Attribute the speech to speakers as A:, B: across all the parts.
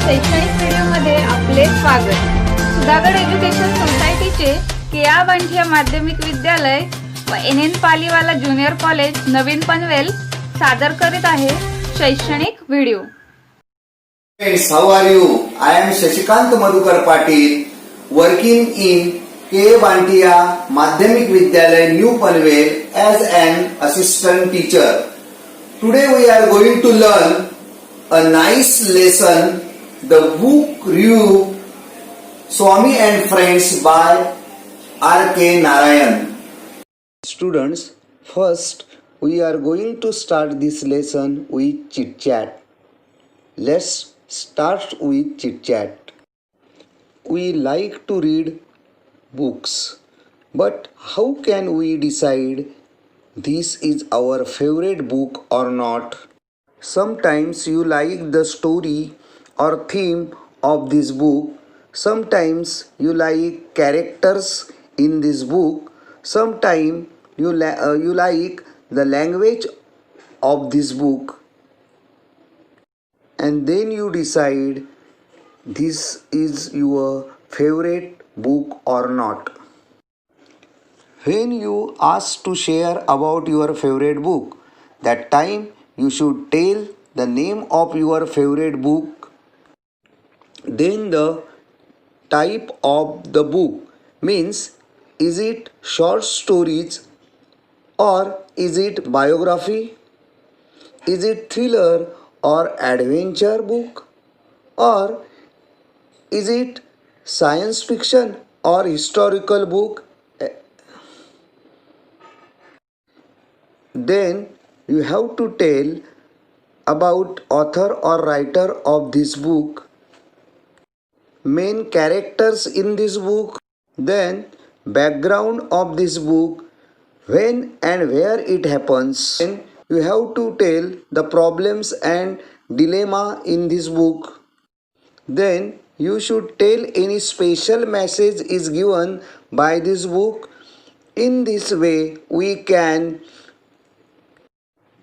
A: शैक्षणिक व्हिडिओमध्ये आपले स्वागत. सुधागड एज्युकेशन सोसायटीचे केआ बांठिया माध्यमिक विद्यालय व NN पालीवाला ज्युनियर कॉलेज नवीन पनवेल सादर करीत आहे शैक्षणिक video.
B: Friends, how are you? I am Shashikant Madhukar Patil, working in K. Bantia Madhyamik Vidyalaya New Panvel as an assistant teacher. Today we are going to learn a nice lesson, the book review Swami and Friends by R.K. Narayan. Students, first we are going to start this lesson with chit chat. Let's start with chit chat. We like to read books, but how can we decide this is our favorite book or not? Sometimes you like the story or theme of this book. Sometimes you like characters in this book. Sometimes you like the language of this book. And then you decide this is your favorite book or not. When you ask to share about your favorite book, that time you should tell the name of your favorite book. Then the type of the book, means is it short stories or is it biography? Is it thriller or adventure book, or is it science fiction or historical book? Then you have to tell about author or writer of this book, main characters in this book, then background of this book, when and where it happens. Then you have to tell the problems and dilemma in this book. Then you should tell any special message is given by this book. In this way we can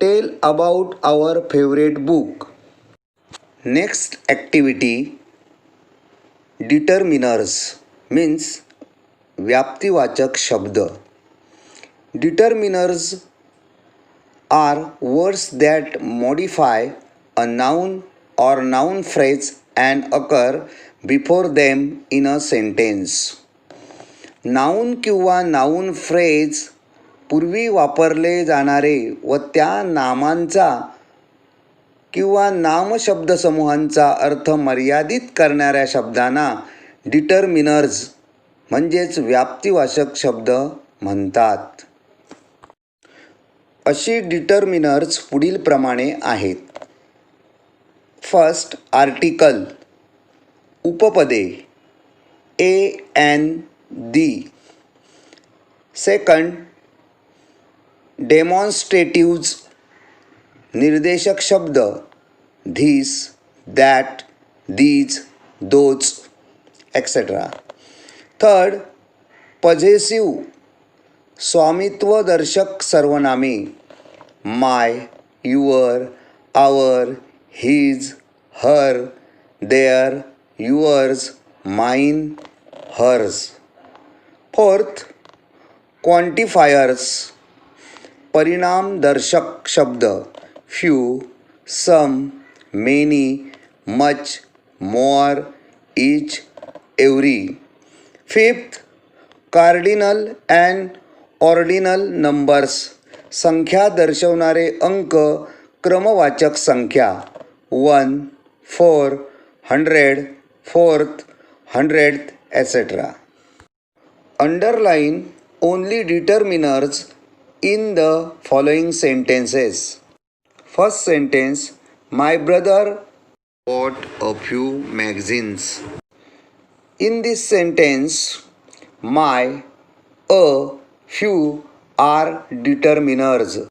B: tell about our favorite book. Next activity, determiners, means व्याप्तिवाचक शब्द. Determiners are words that modify a noun or noun phrase and occur before them in a sentence. Noun किंवा noun phrase पूर्वी वापरले जाणारे व त्या नामांचा किंवा नामशब्दसमूहांचा अर्थ मर्यादित करणाऱ्या शब्दांना डिटर्मिनर्स म्हणजेच व्याप्तिवाचक शब्द म्हणतात. अशी डिटर्मिनर्स पुढील प्रमाणे आहेत. फर्स्ट, आर्टिकल, उपपदे, an, the. सेकंड, डेमॉन्स्ट्रेटिव्ज, निर्देशक शब्द, this, that, these, those, etc. Third, possessive, स्वामित्वदर्शक सर्वनामे, my, your, our, his, her, their, yours, mine, hers. Fourth, quantifiers, परिणामदर्शक शब्द, few, some, many, much, more, each, every. Fifth, cardinal and ordinal numbers, संख्या दर्शवणारे अंक, क्रमवाचक संख्या, 1, 4, 100, 4th, 100th, etc. Underline only determiners in the following sentences. First sentence, my brother bought a few magazines. In this sentence, my, a, few are determiners.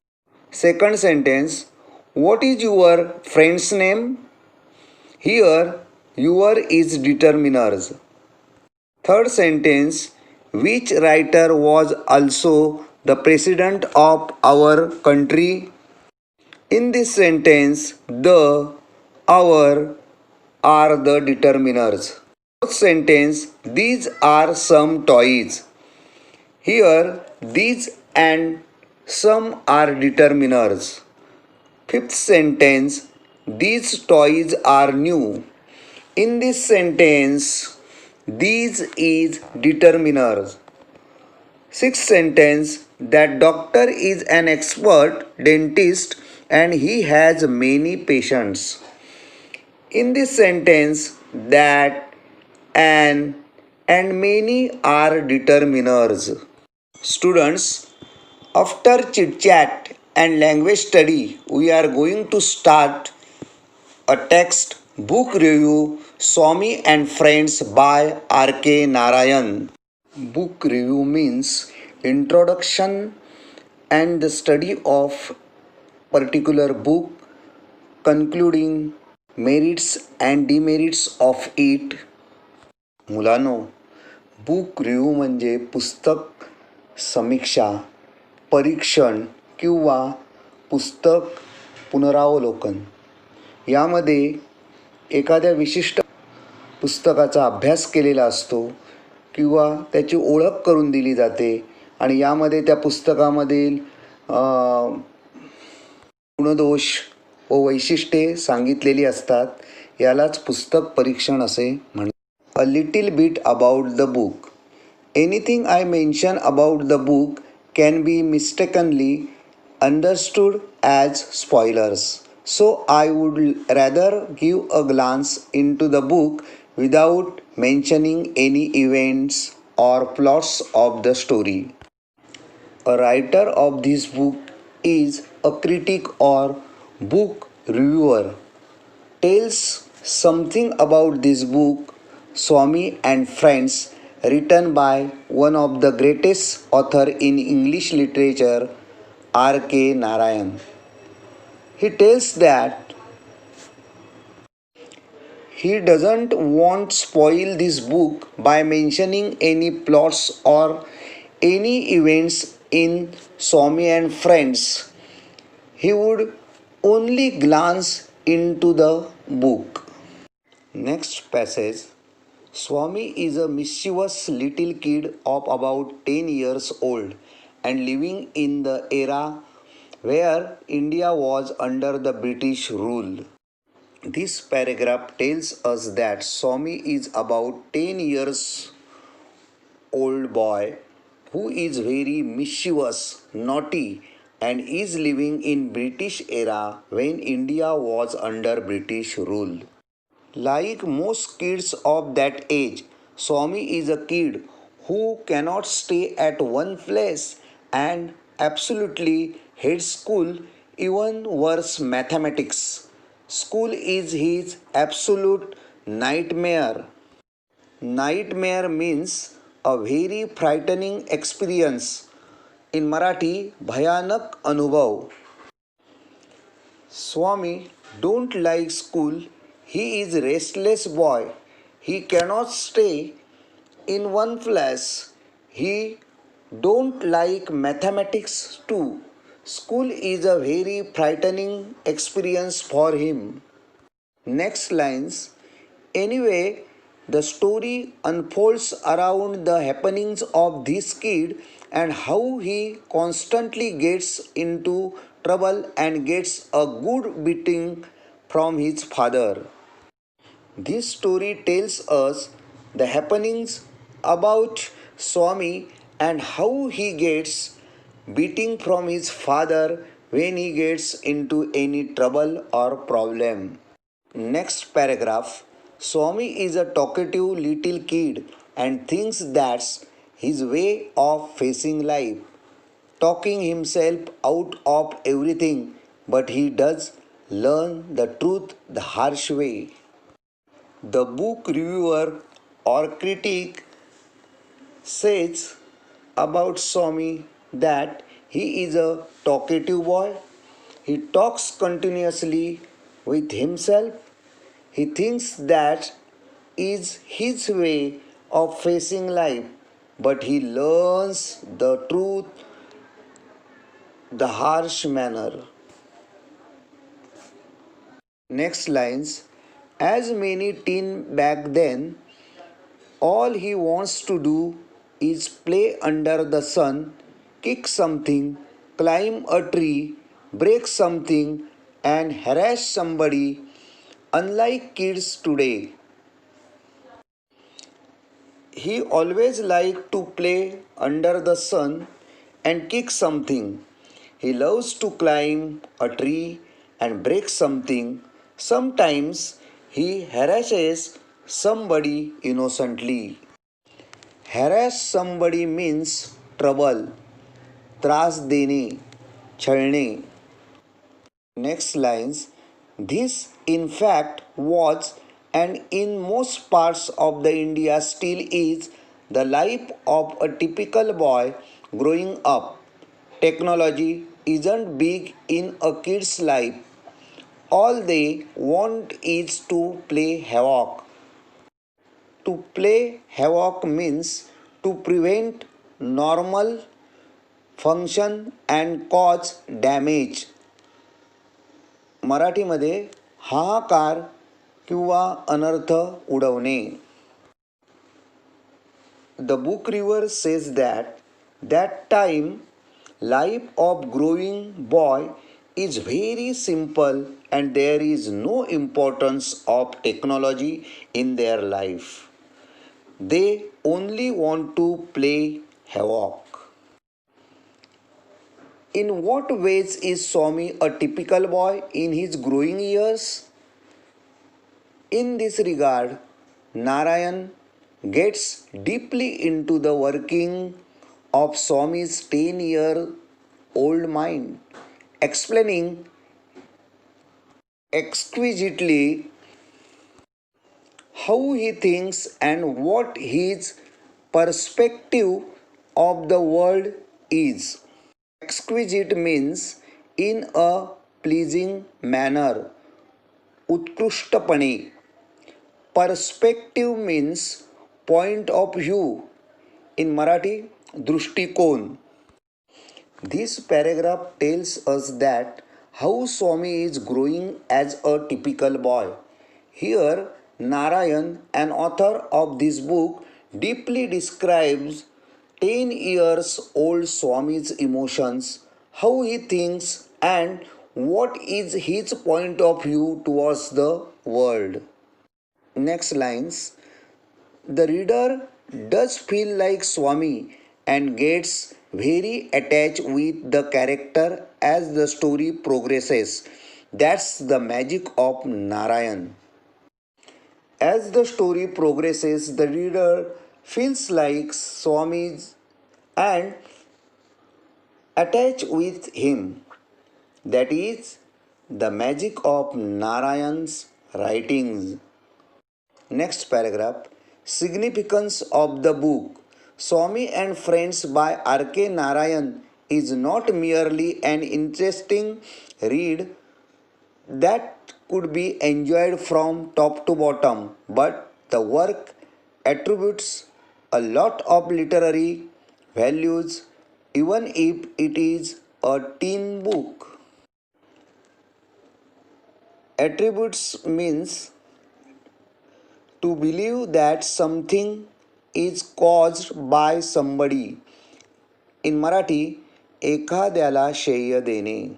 B: Second sentence, what is your friend's name? Here, your is determiners. Third sentence, which writer was also the president of our country? In this sentence, the, our, are the determiners. Fourth sentence, these are some toys. Here, these and some are determiners. Fifth sentence, these toys are new. In this sentence, these is determiners. Sixth sentence, that doctor is an expert dentist and he has many patients. In this sentence, that, an, and many are determiners. Students, after chit chat and language study, we are going to start a text book review Swami and Friends by R.K. Narayan. Book review means introduction and the study of particular book, concluding merits and demerits of it. मुलांनो, book review म्हणजे पुस्तक समीक्षा, परीक्षण किंवा पुस्तक पुनरावलोकन. यामध्ये एखाद्या विशिष्ट पुस्तकाचा अभ्यास केलेला असतो किंवा त्याची ओळख करून दिली जाते आणि यामध्ये त्या पुस्तकामधील गुणदोष व वैशिष्ट्ये सांगितलेली असतात. यालाच पुस्तक परीक्षण असे म्हणतात. A little bit about the book. Anything I mention about the book can be mistakenly understood as spoilers. So I would rather give a glance into the book without mentioning any events or plots of the story. A writer of this book is a critic or book reviewer. Tells something about this book, Swami and Friends, written by one of the greatest author in English literature, R.K. Narayan. He tells that he doesn't want to spoil this book by mentioning any plots or any events in Swami and Friends. He would only glance into the book. Next passage. Swami is a mischievous little kid of about 10 years old and living in the era where India was under the British rule. This paragraph tells us that Swami is about 10 years old boy who is very mischievous, naughty, and is living in British era when India was under British rule. Like most kids of that age, Swami is a kid who cannot stay at one place and absolutely hates school, even worse mathematics. School is his absolute nightmare. Nightmare means a very frightening experience. In Marathi, भयानक अनुभव. Swami don't like school. He is a restless boy. He cannot stay in one place. He don't like mathematics too. School is a very frightening experience for him. Next lines. Anyway, the story unfolds around the happenings of this kid and how he constantly gets into trouble and gets a good beating from his father. This story tells us the happenings about Swami and how he gets beating from his father when he gets into any trouble or problem. Next paragraph. Swami is a talkative little kid and thinks that's his way of facing life, talking himself out of everything, but he does learn the truth the harsh way. The book reviewer or critic says about Swami that he is a talkative boy. He talks continuously with himself. He thinks that is his way of facing life, but he learns the truth the harsh manner. Next lines. As many teen back then, all he wants to do is play under the sun, kick something, climb a tree, break something, and harass somebody. Unlike kids today, he always liked to play under the sun and kick something. He loves to climb a tree and break something. Sometimes he harasses somebody innocently. Harass somebody means trouble, त्रास देणे, छळणे. Next lines. This in fact was and in most parts of the India still is the life of a typical boy growing up. Technology isn't big in a kid's life. All they want is to play havoc. To play havoc means to prevent normal function and cause damage. मराठीमध्ये हाहाकार किंवा अनर्थ उडवणे. The book reviewer says that time life of growing boy is very simple and there is no importance of technology in their life. They only want to play havoc. In what ways is Swami a typical boy in his growing years? In this regard, Narayan gets deeply into the working of Swami's 10-year-old mind, explaining exquisitely how he thinks and what his perspective of the world is. Exquisite means in a pleasing manner, उत्कृष्टपणे. Perspective means point of view. In Marathi, दृष्टिकोन. This paragraph tells us that how Swami is growing as a typical boy. Here, Narayan, an author of this book, deeply describes 10 years old Swami's emotions, how he thinks, and what is his point of view towards the world. Next lines. The reader does feel like Swami and gets very attached with the character as the story progresses. That's the magic of Narayan. As the story progresses, the reader feels like Swami and attached with him. That is the magic of Narayan's writings. Next paragraph. Significance of the book. Swami and Friends by R.K. Narayan is not merely an interesting read that could be enjoyed from top to bottom, but the work attributes a lot of literary values even if it is a teen book. Attributes means to believe that something is caused by somebody. In Marathi, एखाद्याला श्रेय देणे.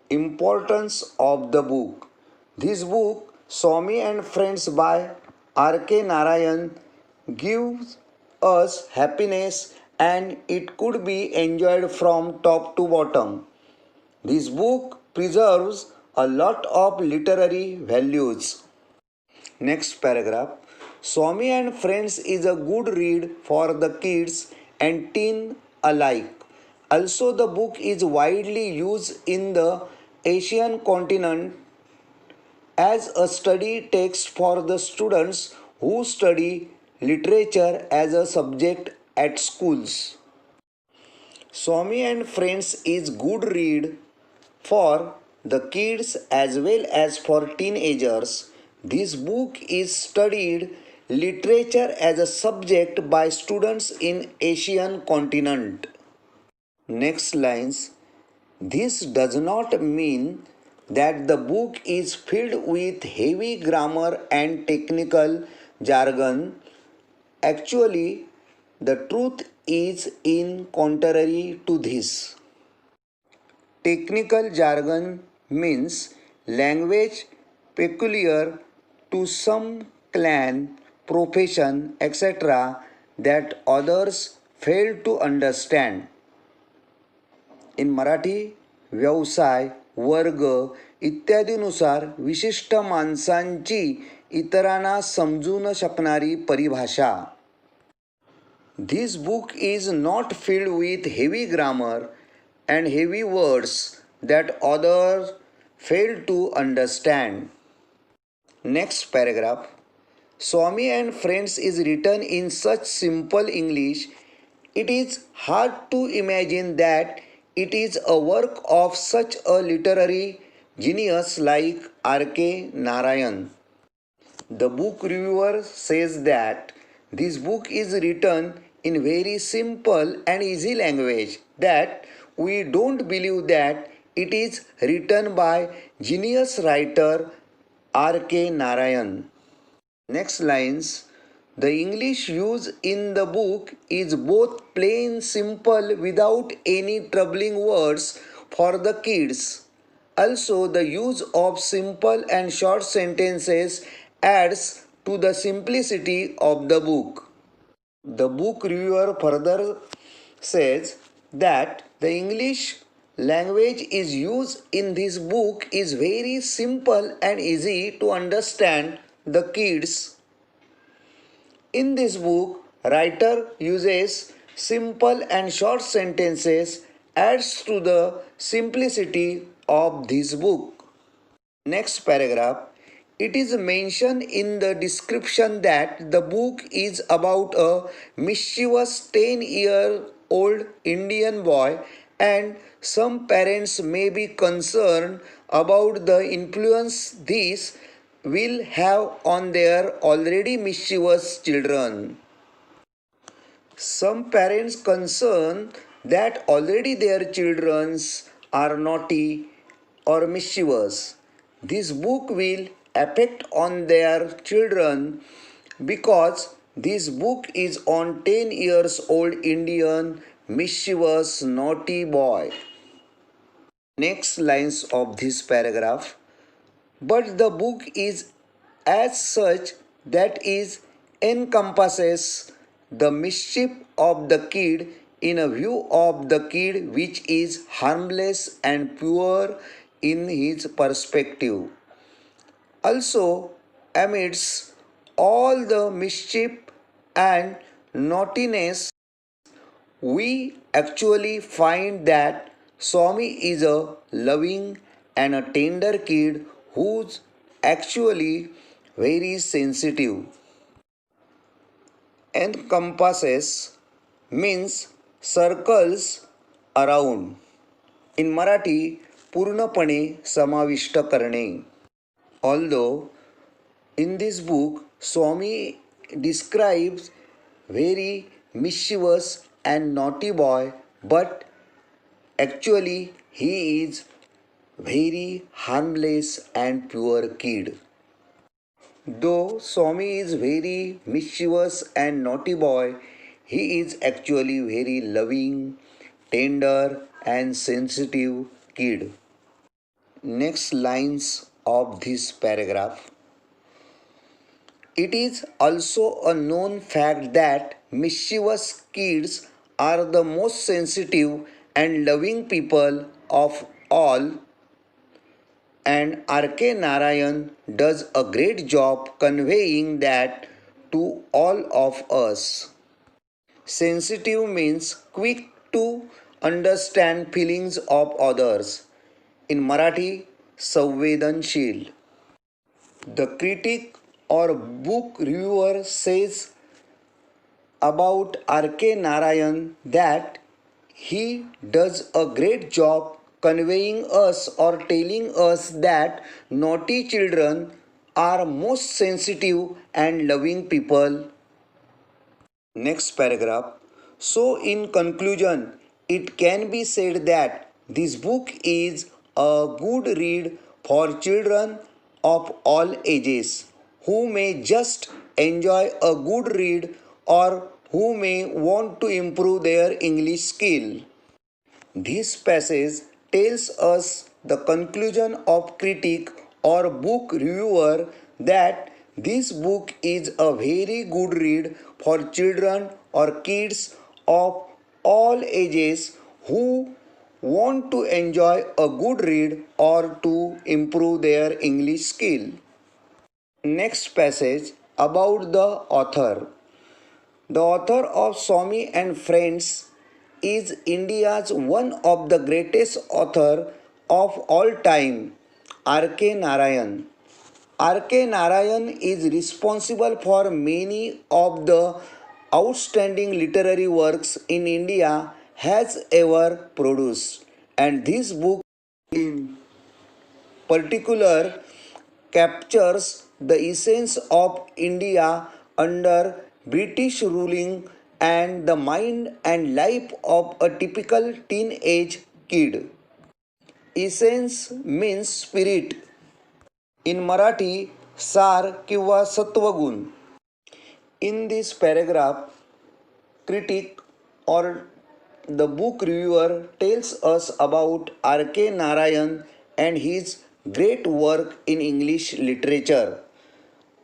B: Importance of the book. This book, Swami and Friends by R.K. Narayan, gives us happiness and it could be enjoyed from top to bottom. This book preserves a lot of literary values. Next paragraph. Swami and Friends is a good read for the kids and teen alike. Also, the book is widely used in the Asian continent as a study text for the students who study literature as a subject at schools. Swami and Friends is good read for the kids as well as for teenagers. This book is studied literature as a subject by students in Asian continent. Next lines. This does not mean that the book is filled with heavy grammar and technical jargon. Actually, the truth is in contrary to this. Technical jargon means language peculiar to some clan, profession, etc. that others fail to understand. इन मराठी व्यवसाय वर्ग इत्यादीनुसार विशिष्ट माणसांची इतरांना समजू न शकणारी परिभाषा. This book is not filled with heavy grammar and heavy words that others fail to understand. Next paragraph. Swami and Friends is written in such simple English, it is hard to imagine that it is a work of such a literary genius like R.K. Narayan. The book reviewer says that this book is written in very simple and easy language, that we don't believe that it is written by genius writer R.K. Narayan. Next lines. The English used in the book is both plain simple without any troubling words for the kids. Also, the use of simple and short sentences adds to the simplicity of the book. The book reviewer further says that the English language is used in this book is very simple and easy to understand the kids. In this book, writer uses simple and short sentences adds to the simplicity of this book. Next paragraph. It is mentioned in the description that the book is about a mischievous 10-year-old Indian boy, and some parents may be concerned about the influence this will have on their already mischievous children. Some parents concerned that already their children are naughty or mischievous. This book will affect on their children because this book is on 10 years old Indian mischievous naughty boy. Next lines of this paragraph. But the book is as such that is encompasses the mischief of the kid in a view of the kid which is harmless and pure in his perspective. Also, amidst all the mischief and naughtiness, we actually find that Swami is a loving and a tender kid who's actually very sensitive. Encompasses means circles around. In Marathi, पूर्णपणे समाविष्ट करणे. Although in this book Swami describes very mischievous and naughty boy, but actually he is very harmless and pure kid. Though Swami is very mischievous and naughty boy, he is actually very loving, tender and sensitive kid. Next lines of this paragraph. It is also a known fact that mischievous kids are the most sensitive and loving people of all, and R.K. Narayan does a great job conveying that to all of us. Sensitive means quick to understand feelings of others. In Marathi, संवेदनशील. The critic or book reviewer says about R.K. Narayan that he does a great job conveying us or telling us that naughty children are most sensitive and loving people. Next paragraph. So, in conclusion, it can be said that this book is a good read for children of all ages who may just enjoy a good read or who may want to improve their English skill. This passage tells us the conclusion of critic or book reviewer that this book is a very good read for children or kids of all ages who want to enjoy a good read or to improve their English skill. Next passage about the author. The author of Swami and Friends is India's one of the greatest author of all time, R.K. Narayan. R.K. Narayan is responsible for many of the outstanding literary works in India has ever produced, and this book in particular captures the essence of India under British ruling and the mind and life of a typical teenage kid. Essence means spirit. In Marathi, सार किंवा सत्वगुण. In this paragraph, critic or the book reviewer tells us about R.K. Narayan and his great work in English literature.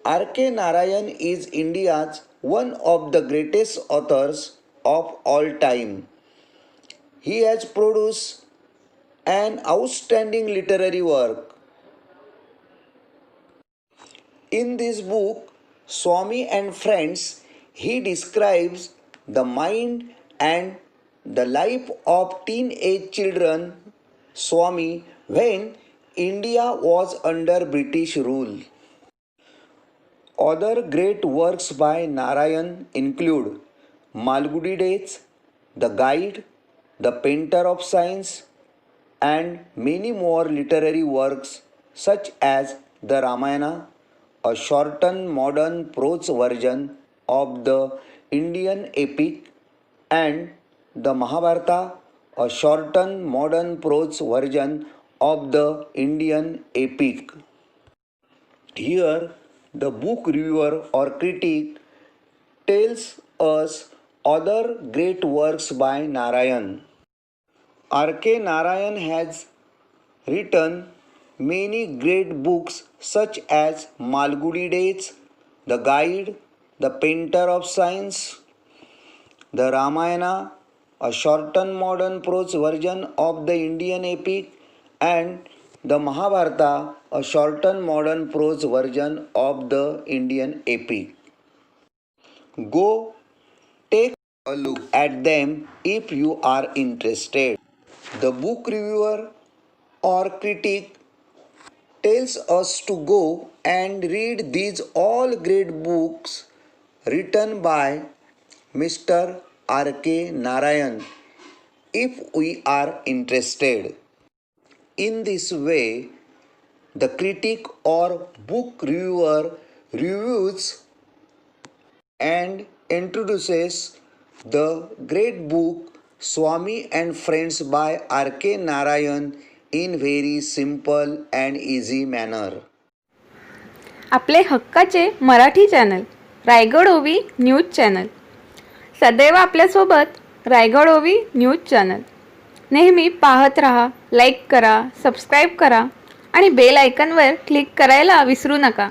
B: R.K. Narayan is India's one of the greatest authors of all time. He has produced an outstanding literary work. In this book, Swami and Friends, he describes the mind and the life of teenage children, Swami, when India was under British rule. Other great works by Narayan include Malgudi Days, The Guide, The Painter of Science, and many more literary works such as the Ramayana, a shortened modern prose version of the Indian epic, and the Mahabharata, a shortened modern prose version of the Indian epic. Here, the book reviewer or critic tells us other great works by Narayan. R.K. Narayan has written many great books such as Malgudi Days, The Guide, The Painter of Science, the Ramayana, a shortened modern prose version of the Indian epic, and the Mahabharata, a shortened modern prose version of the Indian epic. Go take a look at them if you are interested. The book reviewer or critic tells us to go and read these all great books written by Mr. R.K. Narayan if we are interested. In this way, the critic or book reviewer reviews and introduces the great book Swami and Friends by R.K. Narayan in very simple and easy manner.
A: आपले हक्काचे Marathi channel Raigad ओवी news channel सदैव आपल्यासोबत रायगड ओवी news channel नेहमी पाहत रहा, like करा, सबस्क्राईब करा आणि बेल आयकॉनवर क्लिक करायला विसरू नका.